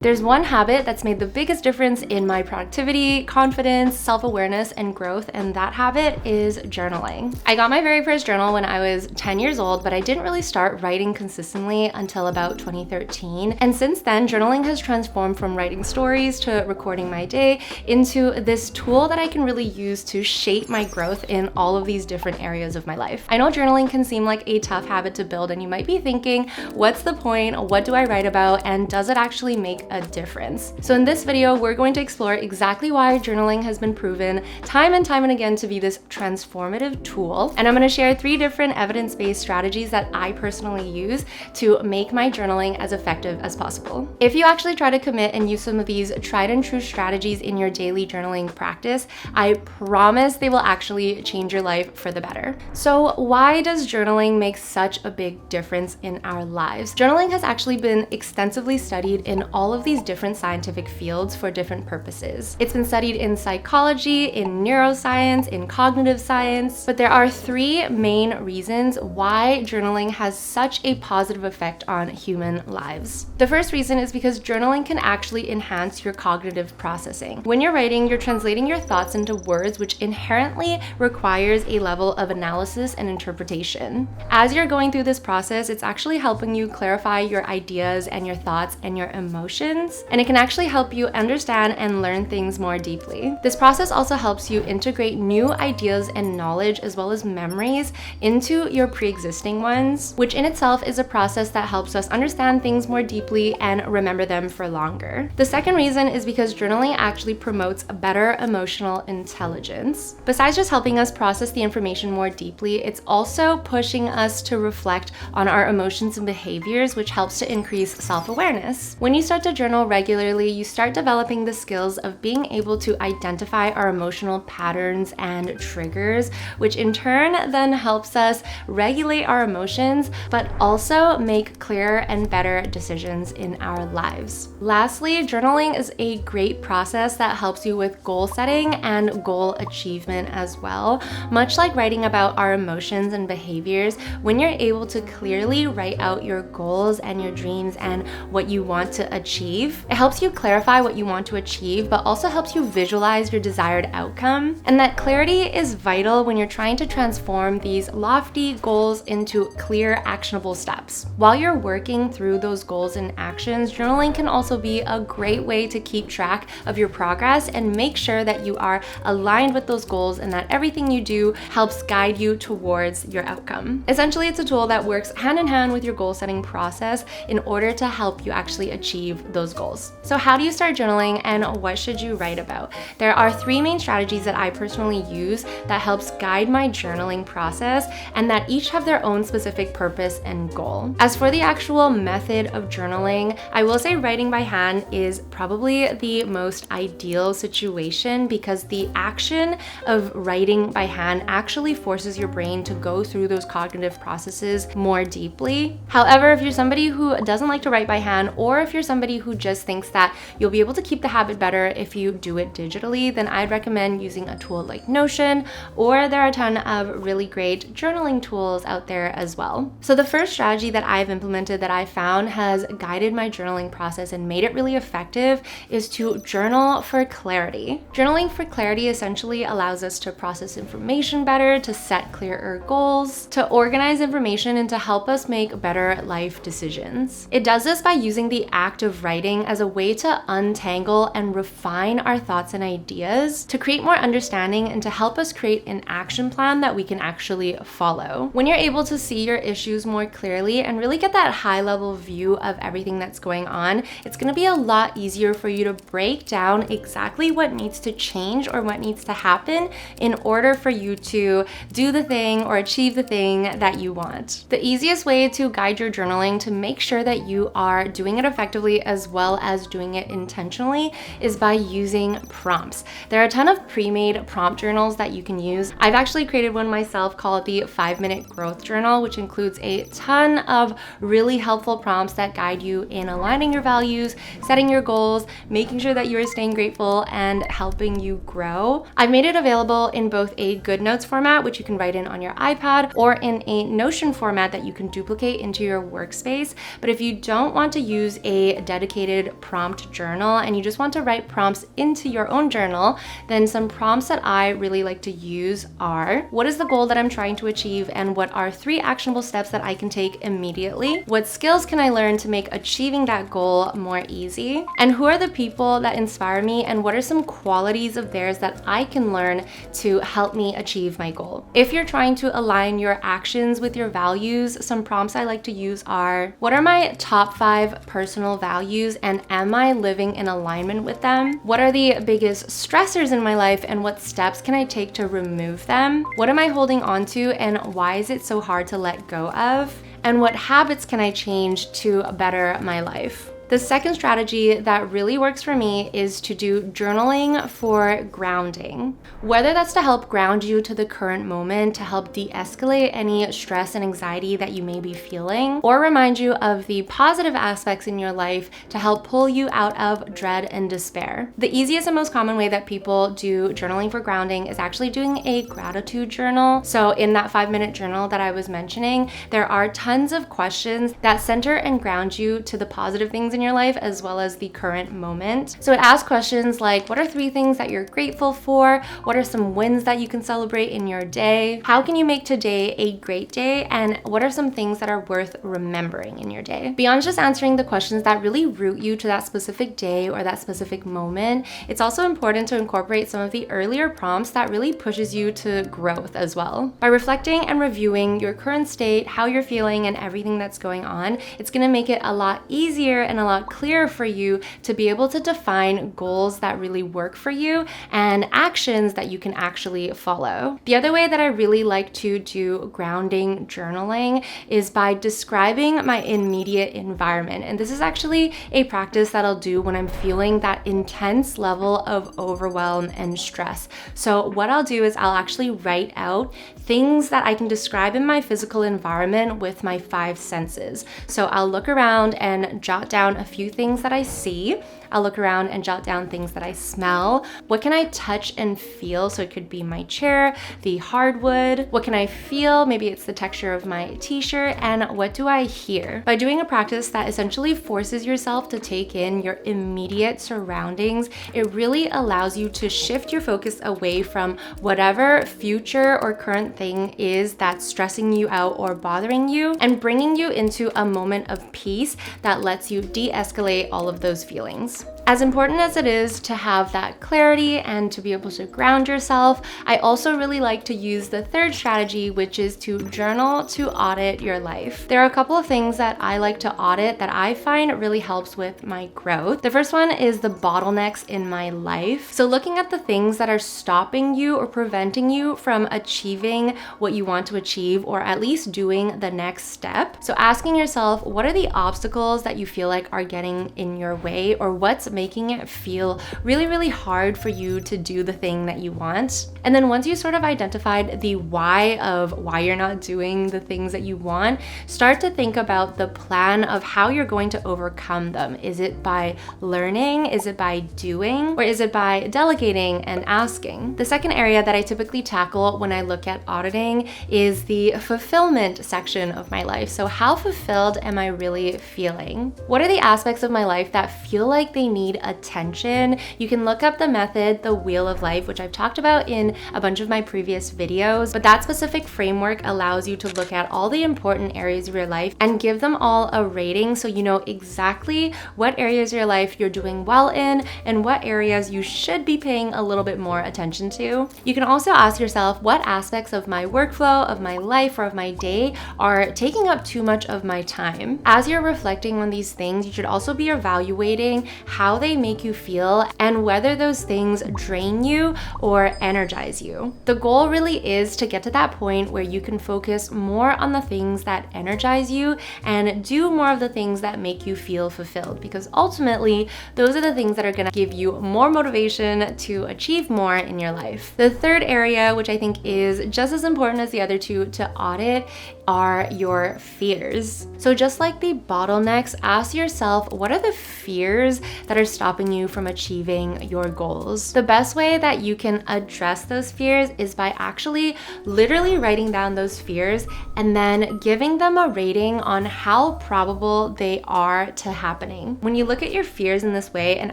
There's one habit that's made the biggest difference in my productivity, confidence, self-awareness, and growth, and that habit is journaling. I got my very first journal when I was 10 years old, but I didn't really start writing consistently until about 2013. And since then, journaling has transformed from writing stories to recording my day into this tool that I can really use to shape my growth in all of these different areas of my life. I know journaling can seem like a tough habit to build, and you might be thinking, what's the point? What do I write about? And does it actually make a difference? So in this video, we're going to explore exactly why journaling has been proven time and again to be this transformative tool. And I'm going to share 3 different evidence-based strategies that I personally use to make my journaling as effective as possible. If you actually try to commit and use some of these tried and true strategies in your daily journaling practice, I promise they will actually change your life for the better. So why does journaling make such a big difference in our lives? Journaling has actually been extensively studied in all of these different scientific fields for different purposes. It's been studied in psychology, in neuroscience, in cognitive science, but there are 3 main reasons why journaling has such a positive effect on human lives. The first reason is because journaling can actually enhance your cognitive processing. When you're writing, you're translating your thoughts into words, which inherently requires a level of analysis and interpretation. As you're going through this process, it's actually helping you clarify your ideas and your thoughts and your emotions, and it can actually help you understand and learn things more deeply. This process also helps you integrate new ideas and knowledge as well as memories into your pre-existing ones, which in itself is a process that helps us understand things more deeply and remember them for longer. The second reason is because journaling actually promotes better emotional intelligence. Besides just helping us process the information more deeply, it's also pushing us to reflect on our emotions and behaviors, which helps to increase self-awareness. When you start to journal regularly, you start developing the skills of being able to identify our emotional patterns and triggers, which in turn then helps us regulate our emotions, but also make clearer and better decisions in our lives. Lastly, journaling is a great process that helps you with goal setting and goal achievement as well. Much like writing about our emotions and behaviors, when you're able to clearly write out your goals and your dreams and what you want to achieve, it helps you clarify what you want to achieve, but also helps you visualize your desired outcome. And that clarity is vital when you're trying to transform these lofty goals into clear, actionable steps. While you're working through those goals and actions, journaling can also be a great way to keep track of your progress and make sure that you are aligned with those goals and that everything you do helps guide you towards your outcome. Essentially, it's a tool that works hand in hand with your goal setting process in order to help you actually achieve those goals. So how do you start journaling and what should you write about? There are 3 main strategies that I personally use that helps guide my journaling process and that each have their own specific purpose and goal. As for the actual method of journaling, I will say writing by hand is probably the most ideal situation because the action of writing by hand actually forces your brain to go through those cognitive processes more deeply. However, if you're somebody who doesn't like to write by hand, or if you're somebody who just thinks that you'll be able to keep the habit better if you do it digitally, then I'd recommend using a tool like Notion, or there are a ton of really great journaling tools out there as well. So the first strategy that I've implemented that I found has guided my journaling process and made it really effective is to journal for clarity. Journaling for clarity essentially allows us to process information better, to set clearer goals, to organize information, and to help us make better life decisions. It does this by using the act of writing as a way to untangle and refine our thoughts and ideas, to create more understanding and to help us create an action plan that we can actually follow. When you're able to see your issues more clearly and really get that high-level view of everything that's going on, it's going to be a lot easier for you to break down exactly what needs to change or what needs to happen in order for you to do the thing or achieve the thing that you want. The easiest way to guide your journaling to make sure that you are doing it effectively as well as doing it intentionally is by using prompts. There are a ton of pre-made prompt journals that you can use. I've actually created one myself called the 5-Minute Growth Journal, which includes a ton of really helpful prompts that guide you in aligning your values, setting your goals, making sure that you are staying grateful, and helping you grow. I've made it available in both a GoodNotes format, which you can write in on your iPad, or in a Notion format that you can duplicate into your workspace. But if you don't want to use a dedicated dedicated prompt journal and you just want to write prompts into your own journal, then some prompts that I really like to use are: what is the goal that I'm trying to achieve, and what are 3 actionable steps that I can take immediately? What skills can I learn to make achieving that goal more easy? And who are the people that inspire me, and what are some qualities of theirs that I can learn to help me achieve my goal? If you're trying to align your actions with your values, some prompts I like to use are: what are my top 5 personal values, and am I living in alignment with them? What are the biggest stressors in my life, and what steps can I take to remove them? What am I holding on to, and why is it so hard to let go of? And what habits can I change to better my life? The second strategy that really works for me is to do journaling for grounding. Whether that's to help ground you to the current moment, to help de-escalate any stress and anxiety that you may be feeling, or remind you of the positive aspects in your life to help pull you out of dread and despair. The easiest and most common way that people do journaling for grounding is actually doing a gratitude journal. So in that 5-minute journal that I was mentioning, there are tons of questions that center and ground you to the positive things in your life as well as the current moment. So it asks questions like: what are 3 things that you're grateful for? What are some wins that you can celebrate in your day? How can you make today a great day? And what are some things that are worth remembering in your day? Beyond just answering the questions that really root you to that specific day or that specific moment, it's also important to incorporate some of the earlier prompts that really pushes you to growth as well. By reflecting and reviewing your current state, how you're feeling, and everything that's going on, it's gonna make it a lot easier and a lot clearer for you to be able to define goals that really work for you and actions that you can actually follow. The other way that I really like to do grounding journaling is by describing my immediate environment. And this is actually a practice that I'll do when I'm feeling that intense level of overwhelm and stress. So what I'll do is I'll actually write out things that I can describe in my physical environment with my 5 senses. So I'll look around and jot down a few things that I see. I'll look around and jot down things that I smell. What can I touch and feel? So it could be my chair, the hardwood. What can I feel? Maybe it's the texture of my t-shirt. And what do I hear? By doing a practice that essentially forces yourself to take in your immediate surroundings, it really allows you to shift your focus away from whatever future or current thing is that's stressing you out or bothering you, and bringing you into a moment of peace that lets you de-escalate all of those feelings. As important as it is to have that clarity and to be able to ground yourself, I also really like to use the third strategy, which is to journal to audit your life. There are a couple of things that I like to audit that I find really helps with my growth. The first one is the bottlenecks in my life. So looking at the things that are stopping you or preventing you from achieving what you want to achieve, or at least doing the next step. So asking yourself, what are the obstacles that you feel like are getting in your way, or what's making it feel really, really hard for you to do the thing that you want? And then once you sort of identified the why of why you're not doing the things that you want, start to think about the plan of how you're going to overcome them. Is it by learning? Is it by doing? Or is it by delegating and asking? The second area that I typically tackle when I look at auditing is the fulfillment section of my life. So how fulfilled am I really feeling? What are the aspects of my life that feel like they need attention? You can look up the method, the Wheel of Life, which I've talked about in a bunch of my previous videos, but that specific framework allows you to look at all the important areas of your life and give them all a rating so you know exactly what areas of your life you're doing well in and what areas you should be paying a little bit more attention to. You can also ask yourself, what aspects of my workflow, of my life, or of my day are taking up too much of my time? As you're reflecting on these things, you should also be evaluating how they make you feel and whether those things drain you or energize you. The goal really is to get to that point where you can focus more on the things that energize you and do more of the things that make you feel fulfilled, because ultimately those are the things that are going to give you more motivation to achieve more in your life. The third area, which I think is just as important as the other two to audit, are your fears. So just like the bottlenecks, ask yourself, what are the fears that are stopping you from achieving your goals? The best way that you can address those fears is by actually literally writing down those fears and then giving them a rating on how probable they are to happening. When you look at your fears in this way and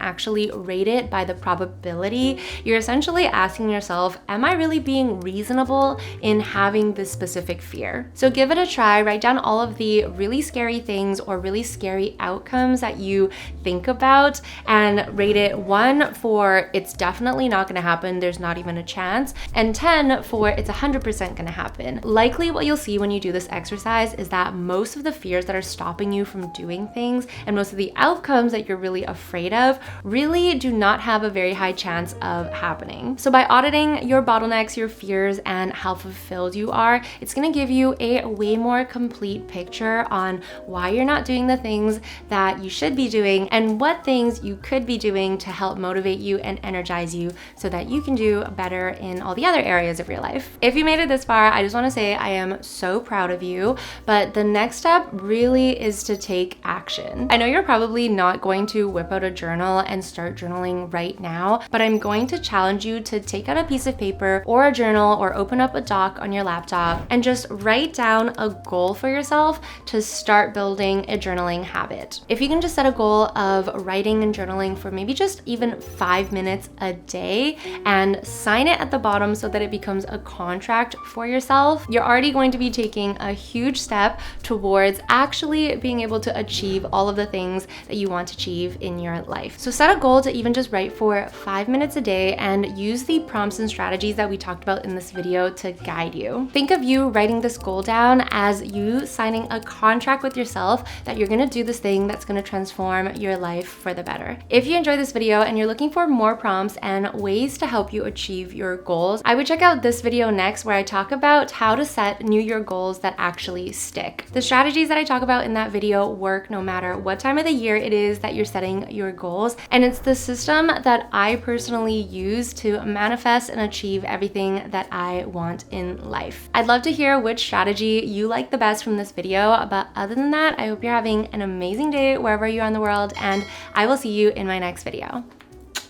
actually rate it by the probability, you're essentially asking yourself, am I really being reasonable in having this specific fear? So give it a try, write down all of the really scary things or really scary outcomes that you think about and rate it 1 for it's definitely not gonna happen, there's not even a chance, and 10 for it's 100% gonna happen. Likely what you'll see when you do this exercise is that most of the fears that are stopping you from doing things and most of the outcomes that you're really afraid of really do not have a very high chance of happening. So by auditing your bottlenecks, your fears, and how fulfilled you are, it's gonna give you a way more complete picture on why you're not doing the things that you should be doing and what things you could be doing to help motivate you and energize you so that you can do better in all the other areas of your life. If you made it this far, I just wanna say I am so proud of you, but the next step really is to take action. I know you're probably not going to whip out a journal and start journaling right now, but I'm going to challenge you to take out a piece of paper or a journal or open up a doc on your laptop and just write down a goal for yourself to start building a journaling habit. If you can just set a goal of writing and journaling for maybe just even 5 minutes a day and sign it at the bottom so that it becomes a contract for yourself, you're already going to be taking a huge step towards actually being able to achieve all of the things that you want to achieve in your life. So set a goal to even just write for 5 minutes a day and use the prompts and strategies that we talked about in this video to guide you. Think of you writing this goal down as you signing a contract with yourself that you're gonna do this thing that's gonna transform your life for the better. If you enjoyed this video and you're looking for more prompts and ways to help you achieve your goals, I would check out this video next where I talk about how to set New Year goals that actually stick. The strategies that I talk about in that video work no matter what time of the year it is that you're setting your goals, and it's the system that I personally use to manifest and achieve everything that I want in life. I'd love to hear which strategy you like the best from this video, but other than that, I hope you're having an amazing day wherever you are in the world, and I will see you in my next video.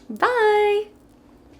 Bye!